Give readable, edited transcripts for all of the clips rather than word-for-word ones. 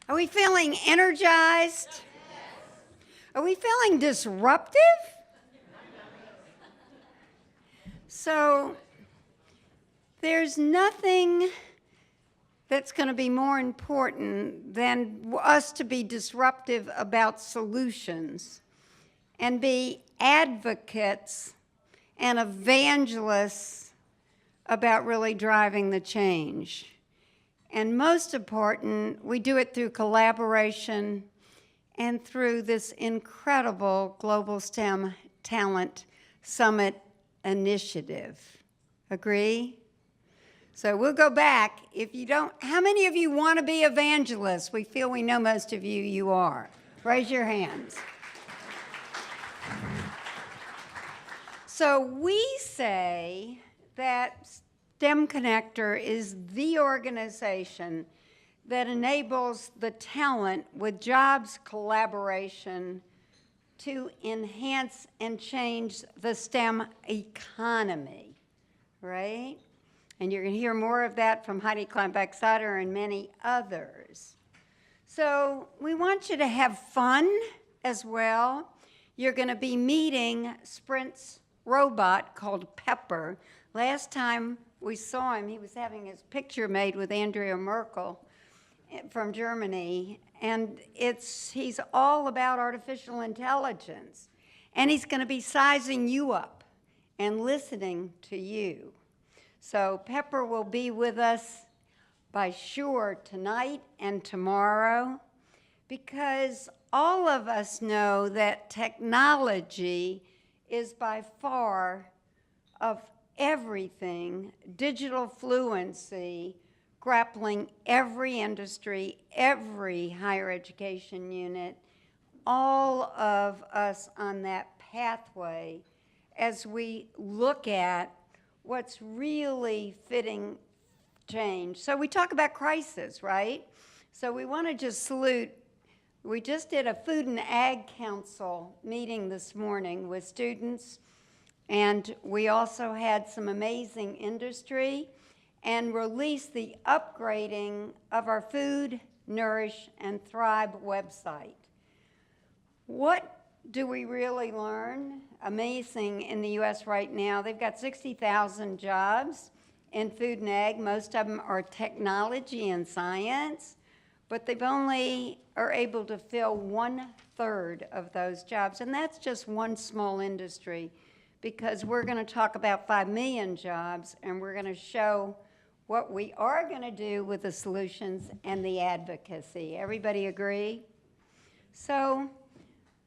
Are we feeling energized? Are we feeling disruptive? So there's nothing that's going to be more important than us to be disruptive about solutions and be advocates and evangelists about really driving the change. And most important, we do it through collaboration and through this incredible Global STEM Talent Summit initiative. Agree? So we'll go back. If you don't, how many of you want to be evangelists? We feel we know most of you, you are. Raise your hands. So we say that STEMCONNECTOR is the organization that enables the talent with jobs collaboration to enhance and change the STEM economy, right? And you're going to hear more of that from Heidi Kleinbach-Sauter and many others. So we want you to have fun as well. You're going to be meeting Sprint's robot called Pepper. Last time we saw him, he was having his picture made with Andrea Merkel from Germany, and he's all about artificial intelligence. And he's going to be sizing you up and listening to you. So Pepper will be with us by sure tonight and tomorrow, because all of us know that technology is by far of everything, digital fluency, grappling every industry, every higher education unit, all of us on that pathway as we look at what's really fitting change. So we talk about crisis, right? So we want to just salute. We just did a Food and Ag Council meeting this morning with students, and we also had some amazing industry and released the upgrading of our Food, Nourish, and Thrive website. What do we really learn? Amazing in the U.S. right now. They've got 60,000 jobs in food and ag. Most of them are technology and science, but they've only are able to fill 1/3 of those jobs. And that's just one small industry, because we're going to talk about 5 million jobs, and we're going to show what we are going to do with the solutions and the advocacy. Everybody agree? So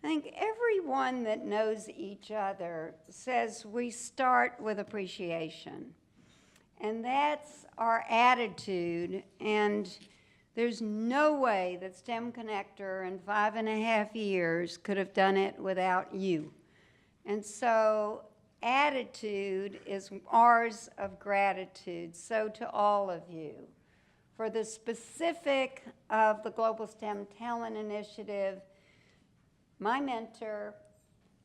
I think everyone that knows each other says we start with appreciation. And that's our attitude. And there's no way that STEMCONNECTOR in 5.5 years could have done it without you. And so attitude is ours of gratitude. So to all of you, for the specific of the Global STEM Talent Initiative, my mentor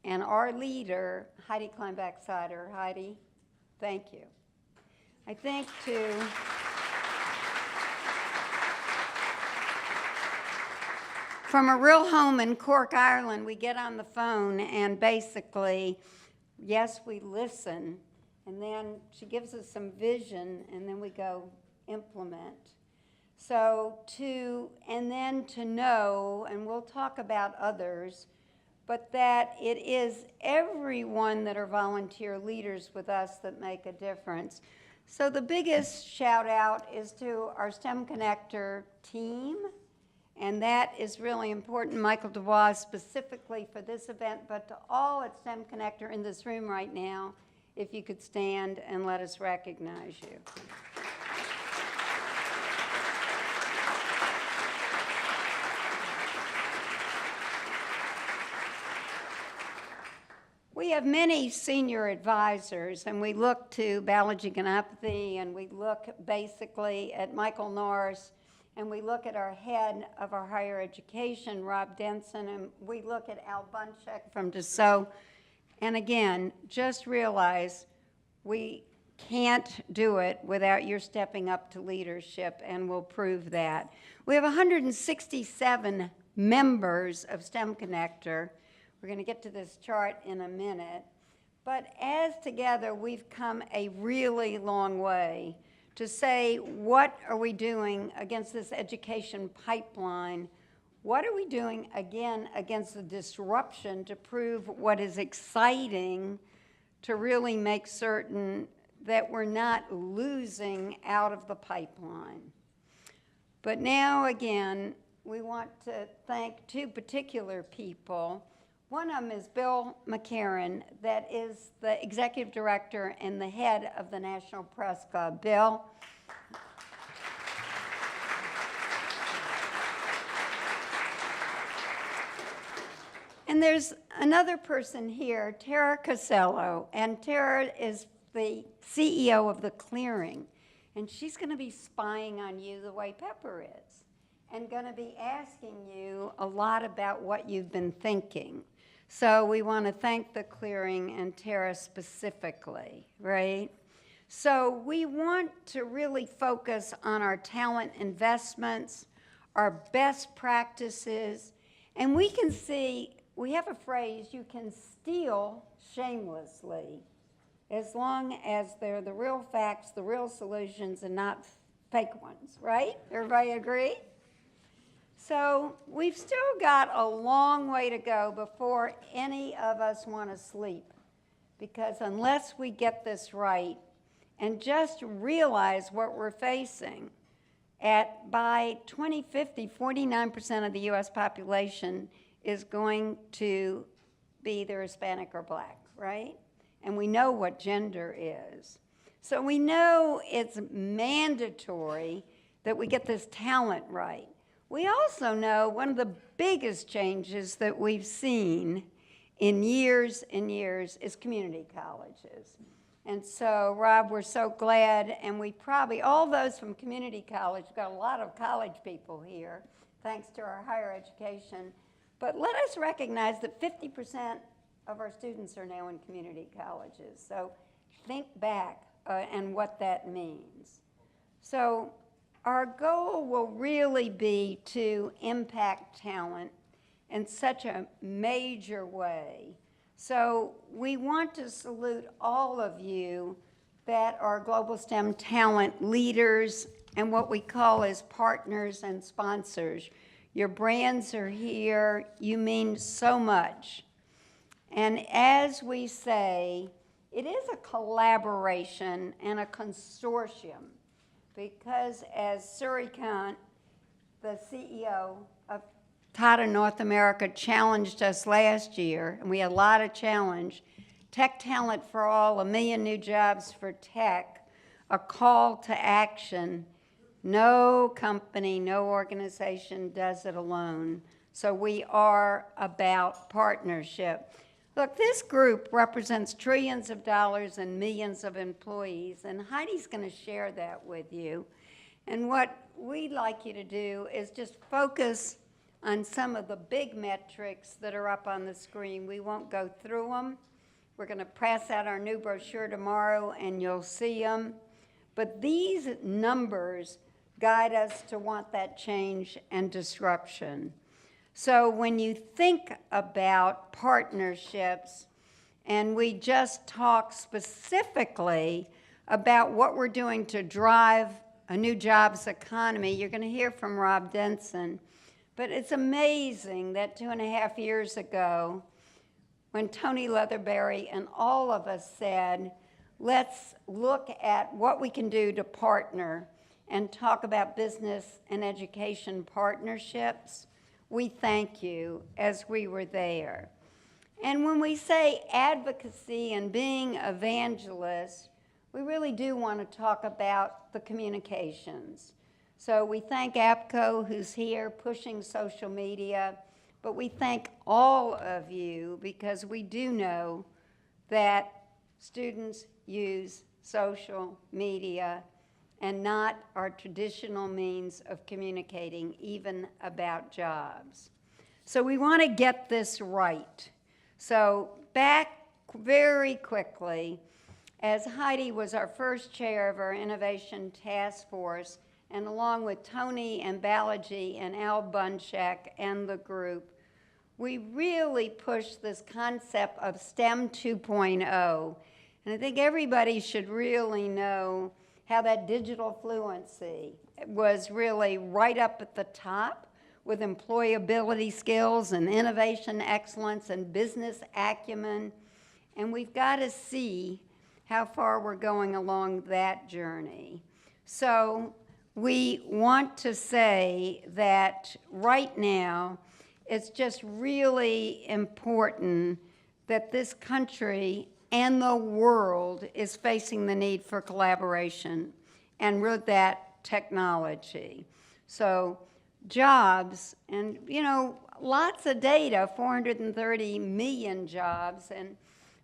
and our leader, Heidi Kleinbach-Sauter. Heidi, thank you. I think from a real home in Cork, Ireland, we get on the phone and basically, yes, we listen, and then she gives us some vision, and then we go implement. So and then to know, and we'll talk about others, but that it is everyone that are volunteer leaders with us that make a difference. So the biggest shout out is to our STEMCONNECTOR team, and that is really important. Michael Dubois specifically for this event, but to all at STEMCONNECTOR in this room right now, if you could stand and let us recognize you. We have many senior advisors, and we look to Balaji Ganapathy, and we look basically at Michael Norris, and we look at our head of our higher education, Rob Denson, and we look at Al Bunchak from Dassault. And again, just realize we can't do it without your stepping up to leadership, and we'll prove that. We have 167 members of STEM Connector. We're going to get to this chart in a minute. But as together, we've come a really long way to say, what are we doing against this education pipeline? What are we doing, again, against the disruption to prove what is exciting, to really make certain that we're not losing out of the pipeline? But now, again, we want to thank two particular people. One of them is Bill McCarron, that is the executive director and the head of the National Press Club. Bill. And there's another person here, Tara Casello, and Tara is the CEO of The Clearing, and she's going to be spying on you the way Pepper is, and going to be asking you a lot about what you've been thinking. So we want to thank The Clearing and Tara specifically, right? So we want to really focus on our talent investments, our best practices, and we can see, we have a phrase, you can steal shamelessly, as long as they're the real facts, the real solutions, and not fake ones, right? Everybody agree? So we've still got a long way to go before any of us want to sleep, because unless we get this right and just realize what we're facing, by 2050, 49% of the U.S. population is going to be either Hispanic or Black, right? And we know what gender is. So we know it's mandatory that we get this talent right. We also know one of the biggest changes that we've seen in years and years is community colleges. And so, Rob, we're so glad, and we probably, all those from community college, we've got a lot of college people here, thanks to our higher education. But let us recognize that 50% of our students are now in community colleges. So think back and what that means. So our goal will really be to impact talent in such a major way. So we want to salute all of you that are global STEM talent leaders and what we call as partners and sponsors. Your brands are here. You mean so much. And as we say, it is a collaboration and a consortium, because as Surikant, the CEO of Tata North America, challenged us last year, and we had a lot of challenge, Tech Talent for All, 1 million new jobs for tech, a call to action. No company, no organization does it alone. So we are about partnership. Look, this group represents trillions of dollars and millions of employees, and Heidi's going to share that with you. And what we'd like you to do is just focus on some of the big metrics that are up on the screen. We won't go through them. We're going to pass out our new brochure tomorrow, and you'll see them. But these numbers guide us to want that change and disruption. So when you think about partnerships, and we just talk specifically about what we're doing to drive a new jobs economy, you're going to hear from Rob Denson. But it's amazing that 2.5 years ago, when Tony Leatherberry and all of us said, let's look at what we can do to partner and talk about business and education partnerships, we thank you as we were there. And when we say advocacy and being evangelists, we really do want to talk about the communications. So we thank APCO, who's here pushing social media, but we thank all of you because we do know that students use social media and not our traditional means of communicating, even about jobs. So we want to get this right. So back very quickly, as Heidi was our first chair of our Innovation Task Force, and along with Tony and Balaji and Al Bunchak and the group, we really pushed this concept of STEM 2.0. And I think everybody should really know how that digital fluency was really right up at the top with employability skills and innovation excellence and business acumen. And we've got to see how far we're going along that journey. So we want to say that right now, it's just really important that this country and the world is facing the need for collaboration and with that technology. So jobs, and lots of data, 430 million jobs, and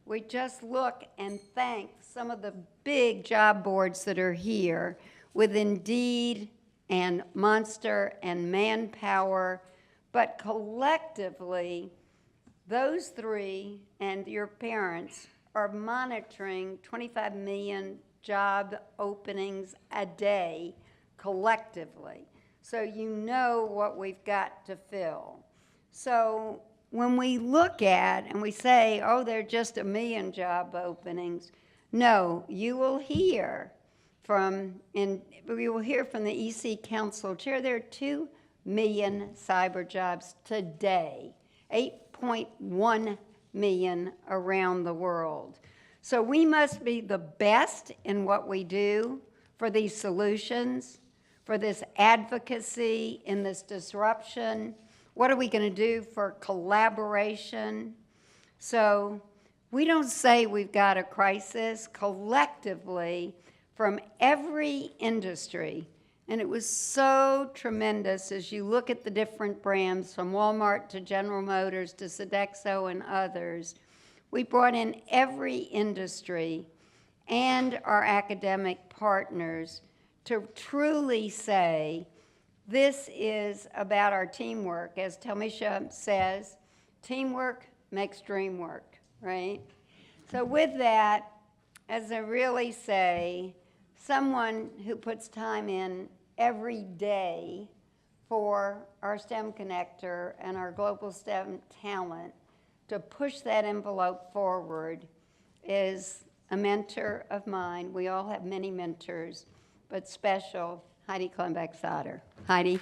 we just look and thank some of the big job boards that are here with Indeed and Monster and Manpower, but collectively, those three and your parents are monitoring 25 million job openings a day collectively. So you know what we've got to fill. So when we look at and we say, oh, there are just 1 million job openings, no, you will hear from the EC Council Chair, there are 2 million cyber jobs today, 8.1 million around the world. So we must be the best in what we do for these solutions, for this advocacy, in this disruption. What are we going to do for collaboration? So we don't say we've got a crisis. Collectively, from every industry, and it was so tremendous as you look at the different brands, from Walmart to General Motors to Sodexo and others, we brought in every industry and our academic partners to truly say, this is about our teamwork. As Tamisha says, teamwork makes dream work, right? So with that, as I really say, someone who puts time in every day for our STEM Connector and our global STEM talent to push that envelope forward is a mentor of mine. We all have many mentors, but special, Heidi Kleinbach-Sauter. Heidi.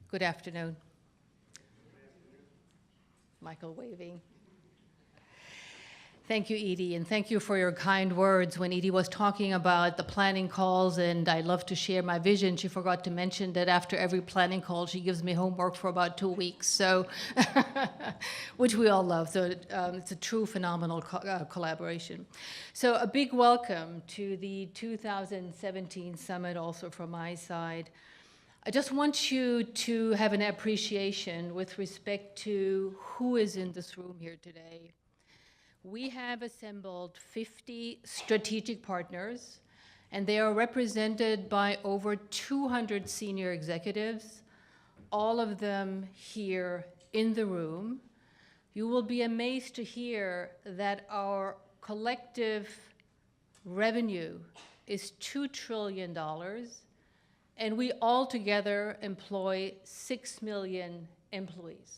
Good afternoon. Michael waving. Thank you, Edie, and thank you for your kind words. When Edie was talking about the planning calls and I love to share my vision, she forgot to mention that after every planning call, she gives me homework for about 2 weeks, so which we all love. So it's a true phenomenal collaboration. So a big welcome to the 2017 summit also from my side. I just want you to have an appreciation with respect to who is in this room here today. We have assembled 50 strategic partners, and they are represented by over 200 senior executives, all of them here in the room. You will be amazed to hear that our collective revenue is $2 trillion, and we all together employ 6 million employees.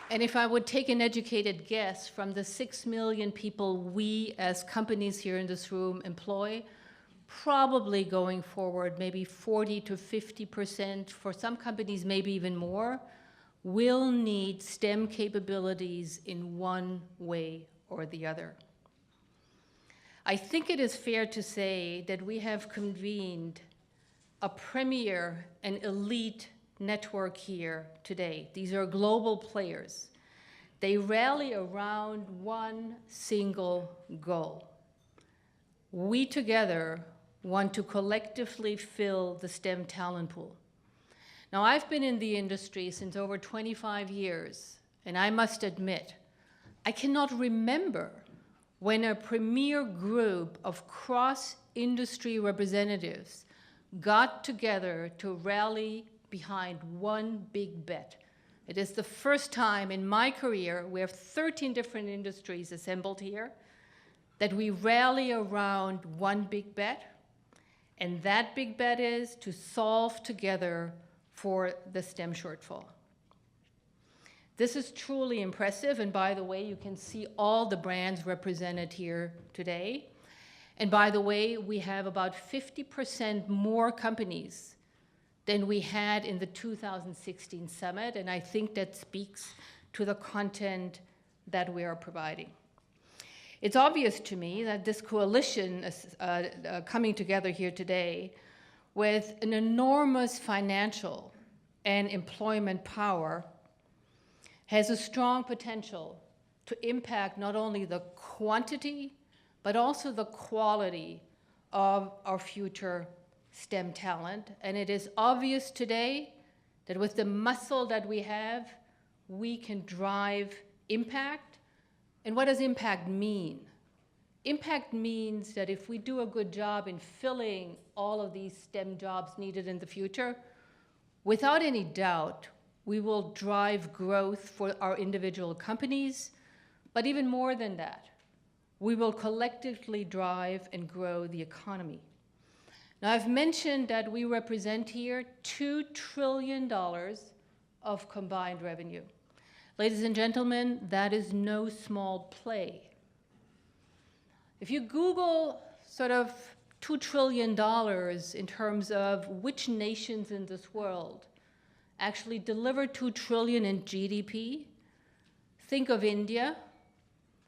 And if I would take an educated guess, from the 6 million people we as companies here in this room employ, probably going forward, maybe 40 to 50%, for some companies maybe even more, will need STEM capabilities in one way or the other. I think it is fair to say that we have convened a premier and elite network here today. These are global players. They rally around one single goal. We together want to collectively fill the STEM talent pool. Now, I've been in the industry since over 25 years, and I must admit, I cannot remember when a premier group of cross-industry representatives got together to rally behind one big bet. It is the first time in my career, we have 13 different industries assembled here, that we rally around one big bet, and that big bet is to solve together for the STEM shortfall. This is truly impressive, and by the way, you can see all the brands represented here today. And by the way, we have about 50% more companies than we had in the 2016 summit, and I think that speaks to the content that we are providing. It's obvious to me that this coalition is coming together here today with an enormous financial and employment power has a strong potential to impact not only the quantity, but also the quality of our future STEM talent. And it is obvious today that with the muscle that we have, we can drive impact. And what does impact mean? Impact means that if we do a good job in filling all of these STEM jobs needed in the future, without any doubt, we will drive growth for our individual companies, but even more than that, we will collectively drive and grow the economy. Now, I've mentioned that we represent here $2 trillion of combined revenue. Ladies and gentlemen, that is no small play. If you Google sort of $2 trillion in terms of which nations in this world actually deliver $2 trillion in GDP, think of India,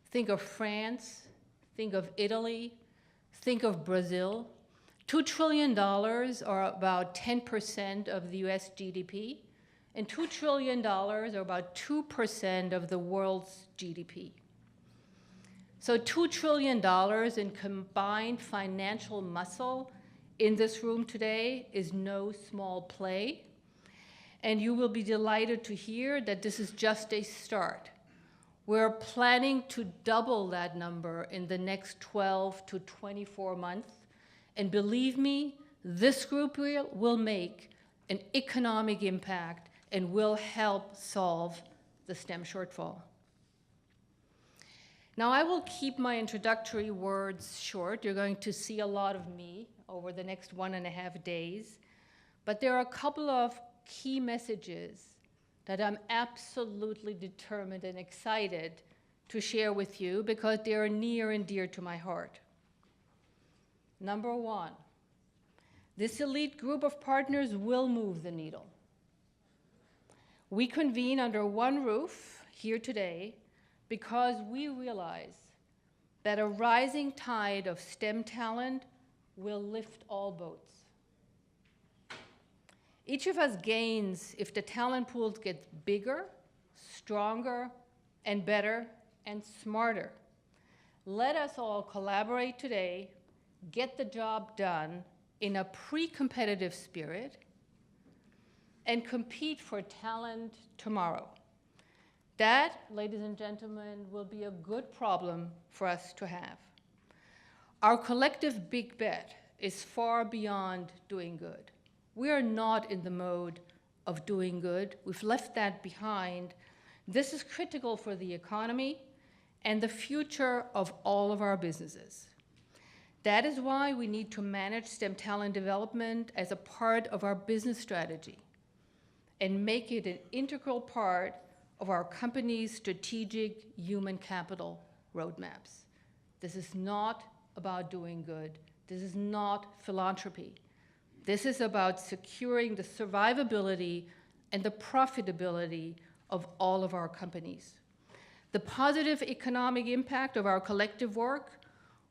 think of France, think of Italy, think of Brazil. $2 trillion are about 10% of the US GDP, and $2 trillion are about 2% of the world's GDP. So $2 trillion in combined financial muscle in this room today is no small play. And you will be delighted to hear that this is just a start. We're planning to double that number in the next 12 to 24 months. And believe me, this group will make an economic impact and will help solve the STEM shortfall. Now, I will keep my introductory words short. You're going to see a lot of me over the next 1.5 days. But there are a couple of key messages that I'm absolutely determined and excited to share with you because they are near and dear to my heart. Number one, this elite group of partners will move the needle. We convene under one roof here today because we realize that a rising tide of STEM talent will lift all boats. Each of us gains if the talent pools get bigger, stronger, and better, and smarter. Let us all collaborate today, get the job done in a pre-competitive spirit, and compete for talent tomorrow. That, ladies and gentlemen, will be a good problem for us to have. Our collective big bet is far beyond doing good. We are not in the mode of doing good. We've left that behind. This is critical for the economy and the future of all of our businesses. That is why we need to manage STEM talent development as a part of our business strategy and make it an integral part of our company's strategic human capital roadmaps. This is not about doing good. This is not philanthropy. This is about securing the survivability and the profitability of all of our companies. The positive economic impact of our collective work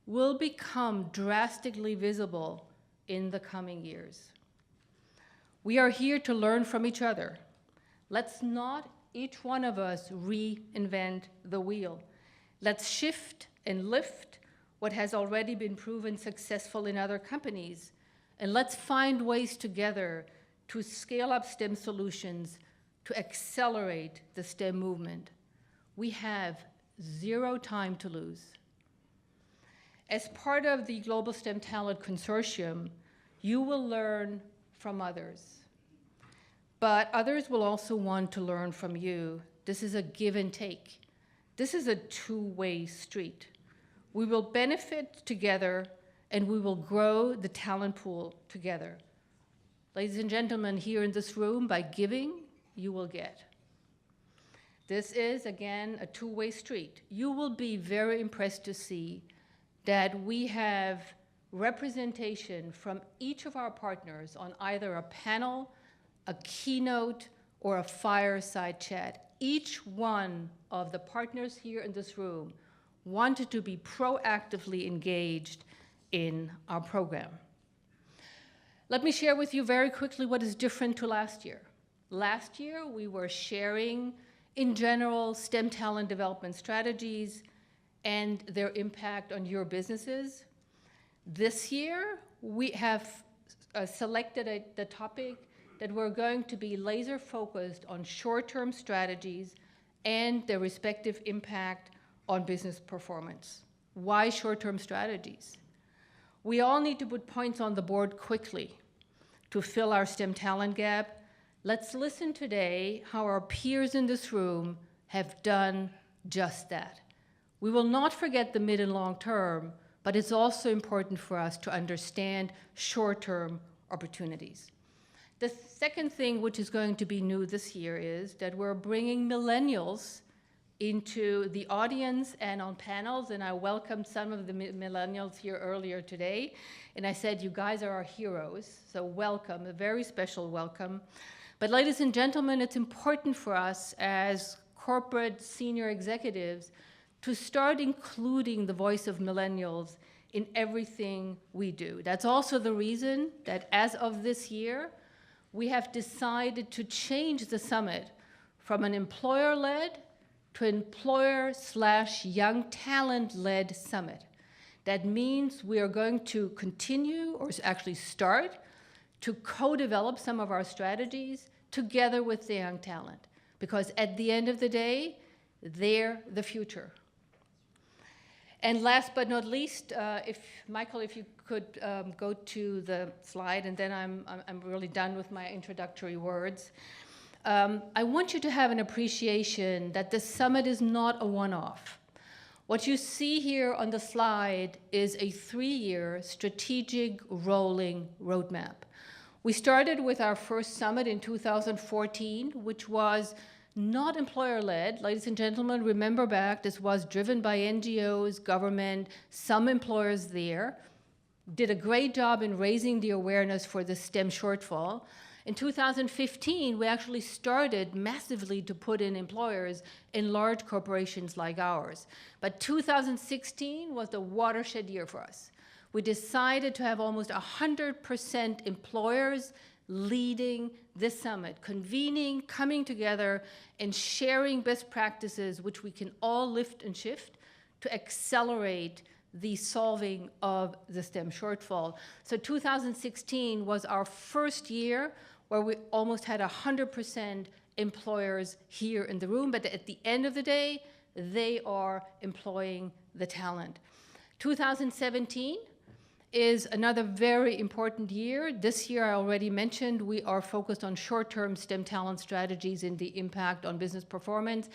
will become drastically visible in the coming years. We are here to learn from each other. Let's not each one of us reinvent the wheel. Let's shift and lift what has already been proven successful in other companies, and let's find ways together to scale up STEM solutions to accelerate the STEM movement. We have 0 time to lose. As part of the Global STEM Talent Consortium, you will learn from others. But others will also want to learn from you. This is a give and take. This is a two-way street. We will benefit together, and we will grow the talent pool together. Ladies and gentlemen, here in this room, by giving, you will get. This is, again, a two-way street. You will be very impressed to see that we have representation from each of our partners on either a panel, a keynote, or a fireside chat. Each one of the partners here in this room wanted to be proactively engaged in our program. Let me share with you very quickly what is different to last year. Last year, we were sharing, in general, STEM talent development strategies and their impact on your businesses. This year, we have selected the topic that we're going to be laser focused on short-term strategies and their respective impact on business performance. Why short-term strategies? We all need to put points on the board quickly to fill our STEM talent gap. Let's listen today how our peers in this room have done just that. We will not forget the mid and long term, but it's also important for us to understand short-term opportunities. The second thing which is going to be new this year is that we're bringing millennials into the audience and on panels, and I welcomed some of the millennials here earlier today, and I said, you guys are our heroes, so welcome, a very special welcome. But ladies and gentlemen, it's important for us as corporate senior executives to start including the voice of millennials in everything we do. That's also the reason that as of this year, we have decided to change the summit from an employer-led to employer/young talent-led summit. That means we are going to continue, or actually start, to co-develop some of our strategies together with the young talent. Because at the end of the day, they're the future. And last but not least, Michael, if you could go to the slide, and then I'm really done with my introductory words. I want you to have an appreciation that the summit is not a one-off. What you see here on the slide is a 3-year strategic rolling roadmap. We started with our first summit in 2014, which was not employer-led. Ladies and gentlemen, remember back, this was driven by NGOs, government, some employers there, did a great job in raising the awareness for the STEM shortfall. In 2015, we actually started massively to put in employers in large corporations like ours. But 2016 was the watershed year for us. We decided to have almost 100% employers leading this summit, convening, coming together, and sharing best practices which we can all lift and shift to accelerate the solving of the STEM shortfall. So 2016 was our first year where we almost had 100% employers here in the room, but at the end of the day, they are employing the talent. 2017 is another very important year. This year, I already mentioned, we are focused on short-term STEM talent strategies and the impact on business performance.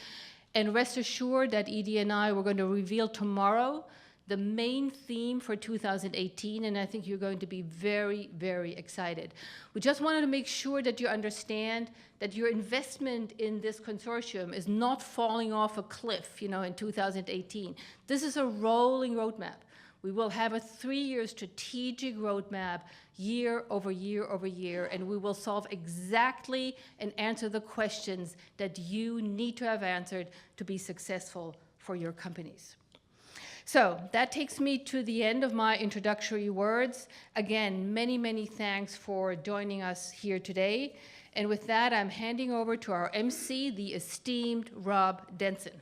And rest assured that Edie and I were going to reveal tomorrow the main theme for 2018, and I think you're going to be very, very excited. We just wanted to make sure that you understand that your investment in this consortium is not falling off a cliff, in 2018. This is a rolling roadmap. We will have a 3-year strategic roadmap year over year over year, and we will solve exactly and answer the questions that you need to have answered to be successful for your companies. So that takes me to the end of my introductory words. Again, many, many thanks for joining us here today. And with that, I'm handing over to our MC, the esteemed Rob Denson.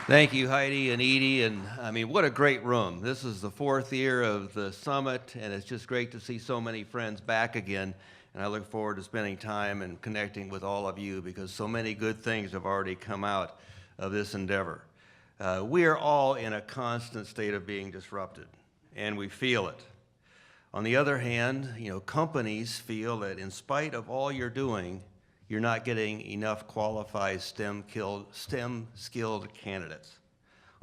Thank you, Heidi and Edie, and I mean, what a great room. This is the 4th year of the summit, and it's just great to see so many friends back again, and I look forward to spending time and connecting with all of you because so many good things have already come out of this endeavor. We are all in a constant state of being disrupted, and we feel it. On the other hand, companies feel that in spite of all you're doing, you're not getting enough qualified STEM-skilled candidates.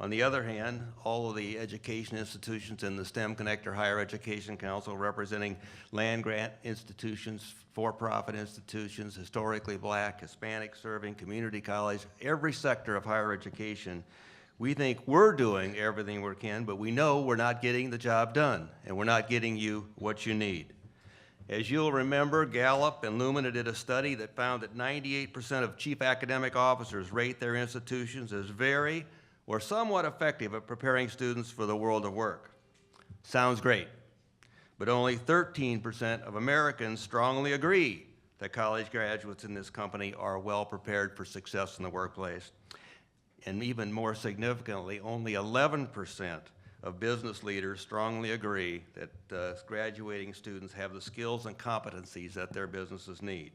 On the other hand, all of the education institutions in the STEMCONNECTOR Higher Education Council representing land-grant institutions, for-profit institutions, historically black, Hispanic serving, community college, every sector of higher education, we think we're doing everything we can, but we know we're not getting the job done, and we're not getting you what you need. As you'll remember, Gallup and Lumina did a study that found that 98% of chief academic officers rate their institutions as very or somewhat effective at preparing students for the world of work. Sounds great, but only 13% of Americans strongly agree that college graduates in this company are well prepared for success in the workplace. And even more significantly, only 11% of business leaders strongly agree that graduating students have the skills and competencies that their businesses need.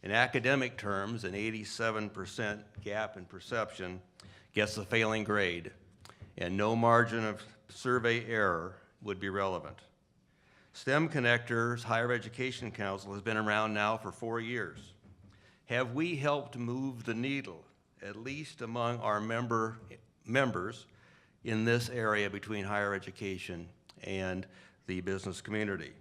In academic terms, an 87% gap in perception gets a failing grade, and no margin of survey error would be relevant. STEMCONNECTOR's Higher Education Council has been around now for 4 years. Have we helped move the needle, at least among our members, in this area between higher education and the business community?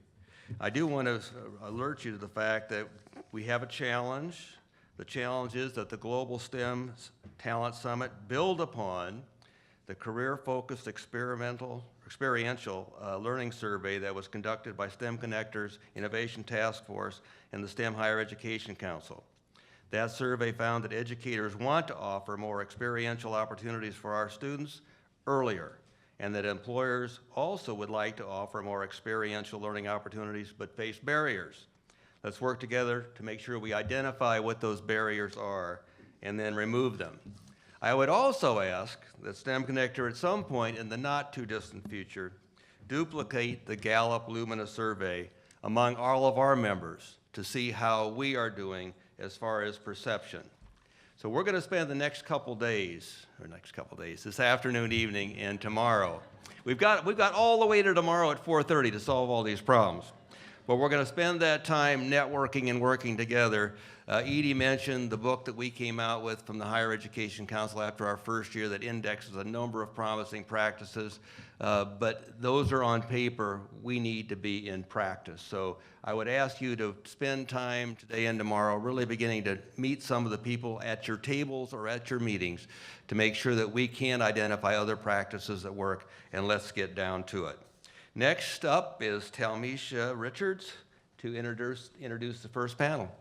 I do want to alert you to the fact that we have a challenge. The challenge is that the Global STEM Talent Summit build upon the career-focused experiential learning survey that was conducted by STEMCONNECTOR's Innovation Task Force and the STEM Higher Education Council. That survey found that educators want to offer more experiential opportunities for our students earlier, and that employers also would like to offer more experiential learning opportunities but face barriers. Let's work together to make sure we identify what those barriers are and then remove them. I would also ask that STEMCONNECTOR at some point in the not too distant future duplicate the Gallup Lumina survey among all of our members to see how we are doing as far as perception. So we're going to spend the next couple days, this afternoon, evening, and tomorrow. We've got all the way to tomorrow at 4:30 to solve all these problems. But we're going to spend that time networking and working together. Edie mentioned the book that we came out with from the Higher Education Council after our first year that indexes a number of promising practices. But those are on paper. We need to be in practice. So I would ask you to spend time today and tomorrow really beginning to meet some of the people at your tables or at your meetings to make sure that we can identify other practices that work, and let's get down to it. Next up is Talmisha Richards to introduce the first panel.